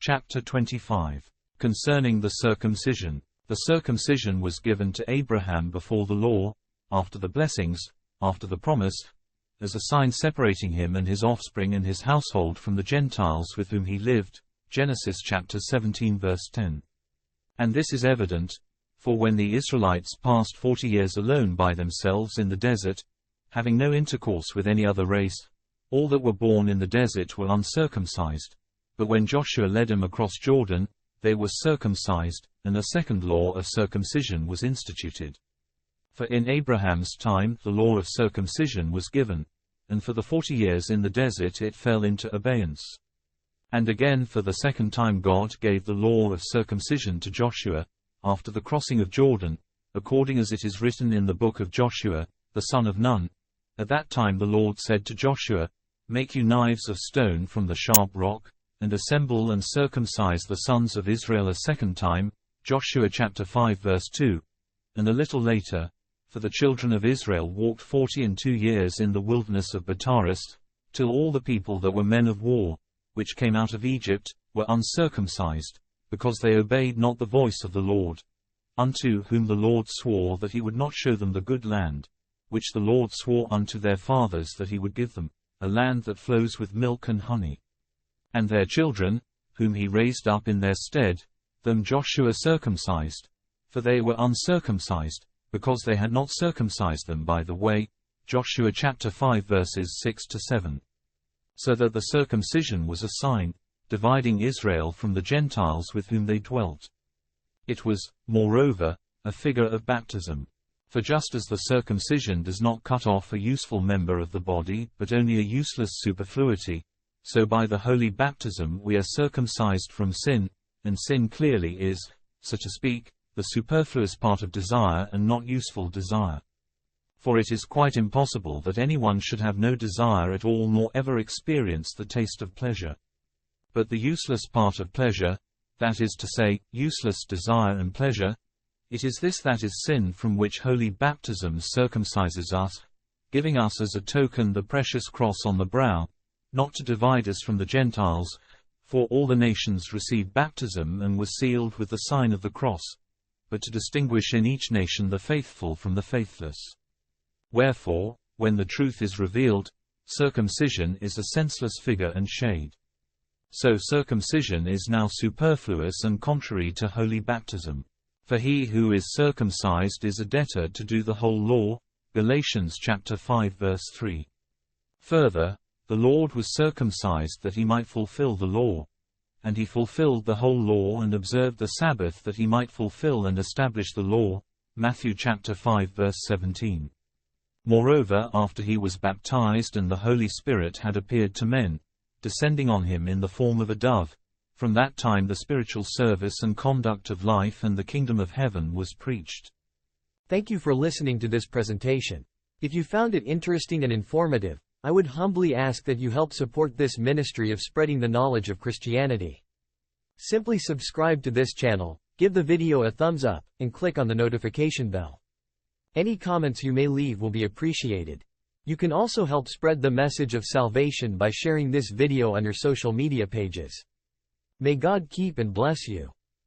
Chapter 25. Concerning the circumcision. The circumcision was given to Abraham before the law, after the blessings, after the promise, as a sign separating him and his offspring and his household from the Gentiles with whom he lived. Genesis chapter 17 verse 10. And this is evident, for when the Israelites passed 40 years alone by themselves in the desert, having no intercourse with any other race, all that were born in the desert were uncircumcised. But when Joshua led them across Jordan, they were circumcised, and a second law of circumcision was instituted. For in Abraham's time the law of circumcision was given, and for the 40 years in the desert it fell into abeyance. And again for the second time God gave the law of circumcision to Joshua, after the crossing of Jordan, according as it is written in the book of Joshua, the son of Nun. At that time the Lord said to Joshua, Make you knives of stone from the sharp rock, and assemble and circumcise the sons of Israel a second time. Joshua chapter 5 verse 2. And a little later, for the children of Israel walked 42 years in the wilderness of Bataris, till all the people that were men of war, which came out of Egypt, were uncircumcised, because they obeyed not the voice of the Lord, unto whom the Lord swore that he would not show them the good land, which the Lord swore unto their fathers that he would give them, a land that flows with milk and honey. And their children, whom he raised up in their stead, them Joshua circumcised, for they were uncircumcised, because they had not circumcised them by the way. Joshua chapter 5 verses 6 to 7. So that the circumcision was a sign, dividing Israel from the Gentiles with whom they dwelt. It was, moreover, a figure of baptism. For just as the circumcision does not cut off a useful member of the body, but only a useless superfluity, so by the holy baptism we are circumcised from sin, and sin clearly is, so to speak, the superfluous part of desire and not useful desire. For it is quite impossible that anyone should have no desire at all nor ever experience the taste of pleasure. But the useless part of pleasure, that is to say, useless desire and pleasure, it is this that is sin, from which holy baptism circumcises us, giving us as a token the precious cross on the brow, not to divide us from the Gentiles, for all the nations received baptism and were sealed with the sign of the cross, but to distinguish in each nation the faithful from the faithless. Wherefore, when the truth is revealed, circumcision is a senseless figure and shade. So circumcision is now superfluous and contrary to holy baptism. For he who is circumcised is a debtor to do the whole law. Galatians chapter 5 verse 3. Further, the Lord was circumcised that he might fulfill the law. And he fulfilled the whole law and observed the Sabbath that he might fulfill and establish the law. Matthew chapter 5 verse 17. Moreover, after he was baptized and the Holy Spirit had appeared to men, descending on him in the form of a dove, from that time the spiritual service and conduct of life and the kingdom of heaven was preached. Thank you for listening to this presentation. If you found it interesting and informative, I would humbly ask that you help support this ministry of spreading the knowledge of Christianity. Simply subscribe to this channel, give the video a thumbs up, and click on the notification bell. Any comments you may leave will be appreciated. You can also help spread the message of salvation by sharing this video on your social media pages. May God keep and bless you.